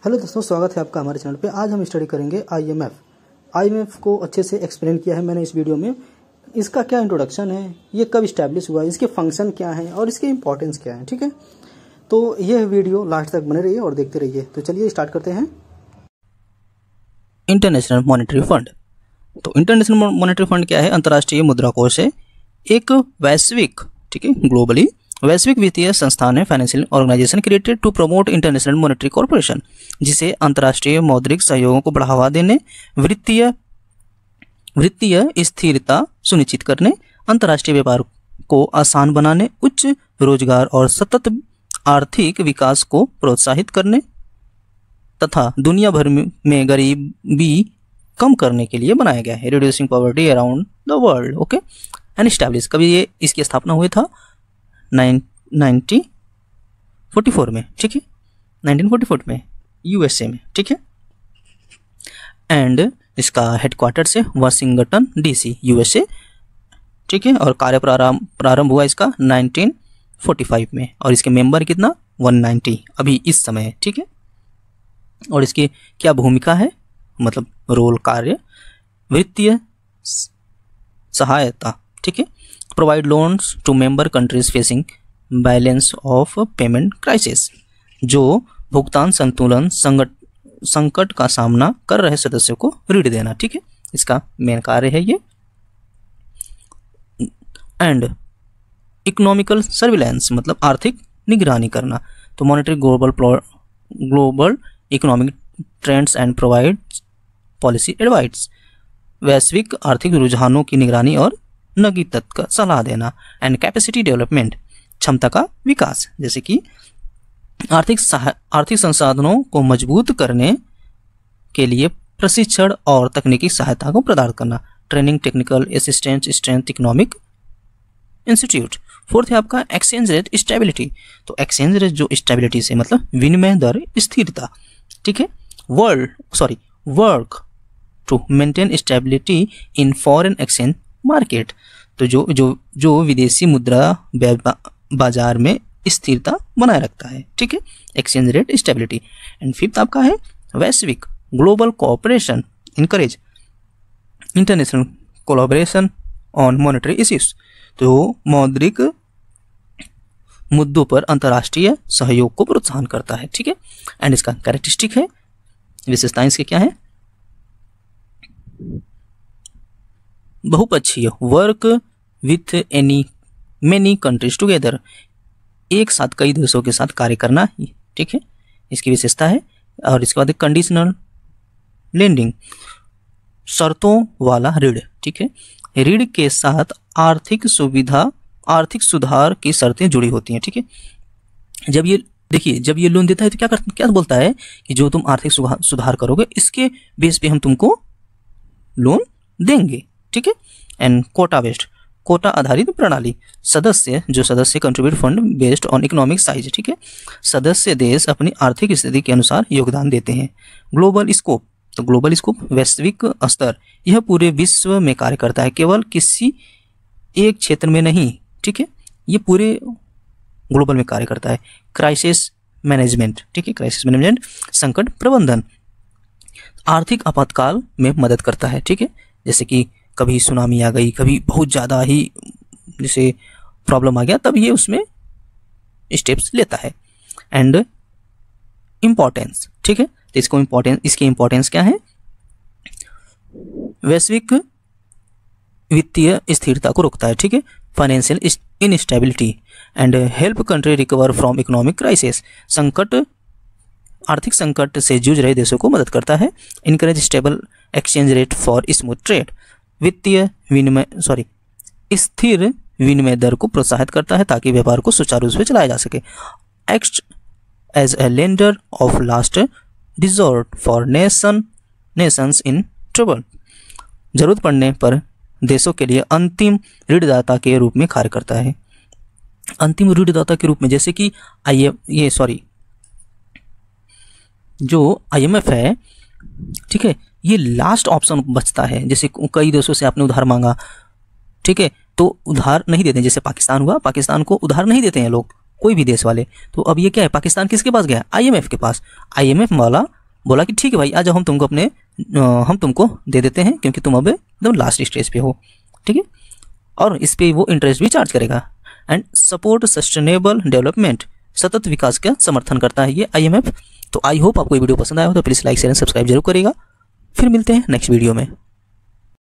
Hello दोस्तों, स्वागत है आपका हमारे चैनल पे। आज हम स्टडी करेंगे आईएमएफ को अच्छे से एक्सप्लेन किया है मैंने इस वीडियो में। इसका क्या इंट्रोडक्शन है, ये कब इस्टेब्लिश हुआ, इसके फंक्शन क्या हैं और इसके इंपॉर्टेंस क्या है। ठीक है, तो यह वीडियो लास्ट तक बने रहिए और देखते रहिए। तो चलिए स्टार्ट करते हैं। International monetary fund. तो इंटरनेशनल मॉनेटरी फंड क्या है? अंतर्राष्ट्रीय मुद्रा कोष है, एक वैश्विक, ठीक है, ग्लोबली वैश्विक वित्तीय संस्थान है, financial organization created to promote international monetary corporation, जिसे अंतर्राष्ट्रीय मौद्रिक सहयोगों को बढ़ावा देने, वित्तीय स्थिरता सुनिश्चित करने, अंतर्राष्ट्रीय व्यापार को आसान बनाने, उच्च रोजगार और सतत आर्थिक विकास को प्रोत्साहित करने तथा दुनिया भर में गरीबी कम करने के लिए बनाया गया है। Reducing poverty around the world. Okay, and establish, कभी ये इसकी स्थापना हुई था 1944 में, ठीक है, 1944 में यूएसए में, ठीक है। एंड इसका हेडक्वार्टर्स है वाशिंगटन डीसी, यूएसए, ठीक है। और कार्य प्रारंभ हुआ इसका 1945 में, और इसके मेंबर कितना 190 अभी इस समय है, ठीक है। और इसकी क्या भूमिका है, मतलब रोल, कार्य, वित्तीय सहायता, ठीक है, provide loans to member countries facing balance of payment crisis, जो भुगतान संतुलन संकट का सामना कर रहे सदस्यों को ऋण देना, ठीक है, इसका मेन कार्य है ये। एंड इकोनॉमिकल सर्विलेंस, मतलब आर्थिक निगरानी करना। तो monetary global economic trends and provide policy advice, वैश्विक आर्थिक रुझानों की निगरानी और नगी तत्व का सलाह देना। एंड कैपेसिटी डेवलपमेंट, क्षमता का विकास, जैसे कि आर्थिक संसाधनों को मजबूत करने के लिए प्रशिक्षण और तकनीकी सहायता को प्रदान करना। Training, technical assistance, strength economic institute. Fourth है आपका एक्सचेंज रेट स्टेबिलिटी। तो एक्सचेंज रेट जो स्टेबिलिटी से मतलब विनिमय दर स्थिरता, ठीक है। Work to maintain stability in foreign exchange market. तो जो विदेशी मुद्रा बाजार में स्थिरता बनाए रखता है, ठीक है, exchange rate stability. And fifth आपका है वैश्विक global cooperation, encourage international collaboration on monetary issues. तो मौद्रिक मुद्दों पर अंतर्राष्ट्रीय सहयोग को प्रोत्साहन करता है, ठीक है। एंड इसका कैरेक्टरिस्टिक है, विशेषताएं इसके क्या है? बहुपक्षीय, work with many countries together, एक साथ कई देशों के साथ कार्य करना, ठीक है, इसकी विशेषता है। और इसके बाद कंडीशनल लेंडिंग, शर्तों वाला ऋण, ठीक है, ऋण के साथ आर्थिक सुधार की शर्तें जुड़ी होती हैं, ठीक है। जब ये लोन देता है तो क्या बोलता है कि जो तुम आर्थिक सुधार करोगे इसके बेस पे हम तुमको लोन देंगे, ठीक है। एंड कोटा बेस्ड, कोटा आधारित प्रणाली, सदस्य contribute fund based on economic size, ठीक है, सदस्य देश अपनी आर्थिक स्थिति के अनुसार योगदान देते हैं। ग्लोबल स्कोप, तो ग्लोबल स्कोप वैश्विक स्तर, यह पूरे विश्व में कार्य करता है, केवल किसी एक क्षेत्र में नहीं, ठीक है, ये पूरे ग्लोबल में कार्य करता है। क्राइसिस मैनेजमेंट, ठीक है, क्राइसिस मैनेजमेंट, संकट प्रबंधन, आर्थिक आपातकाल में मदद करता है, ठीक है, जैसे कि कभी सुनामी आ गई, कभी बहुत ज़्यादा ही जैसे प्रॉब्लम आ गया, तब ये उसमें स्टेप्स लेता है। एंड इम्पोर्टेंस, ठीक है, तो इसकी इम्पोर्टेंस क्या है? वैश्विक वित्तीय स्थिरता को रोकता है, ठीक है, financial instability and help country recover from economic crisis, आर्थिक संकट से जूझ रहे देशों को मदद करता है। Encourage stable exchange rate for smooth trade, स्थिर विनिमय दर को प्रोत्साहित करता है ताकि व्यापार को सुचारू रूप से चलाया जा सके। Act as a lender of last resort for nations in trouble, जरूरत पड़ने पर देशों के लिए अंतिम ऋणदाता के रूप में कार्य करता है। अंतिम ऋणदाता के रूप में, जैसे कि जो आईएमएफ है, ठीक है, ये लास्ट ऑप्शन बचता है। जैसे कई देशों से आपने उधार मांगा, ठीक है, तो उधार नहीं देते हैं, जैसे पाकिस्तान हुआ, पाकिस्तान को उधार नहीं देते हैं लोग, कोई भी देश वाले। तो अब ये क्या है, पाकिस्तान किसके पास गया, IMF के पास। IMF वाला बोला कि ठीक है भाई, आ जाओ, हम तुमको दे देते हैं, क्योंकि तुम अब एकदम लास्ट स्टेज पे हो, ठीक है। और इस पे वो इंटरेस्ट भी चार्ज करेगा। एंड सपोर्ट सस्टेनेबल डेवलपमेंट, सतत विकास का समर्थन करता है ये IMF। तो आई होप आपको ये वीडियो पसंद आया हो, तो please like share and subscribe जरूर करेगा। फिर मिलते हैं नेक्स्ट वीडियो में।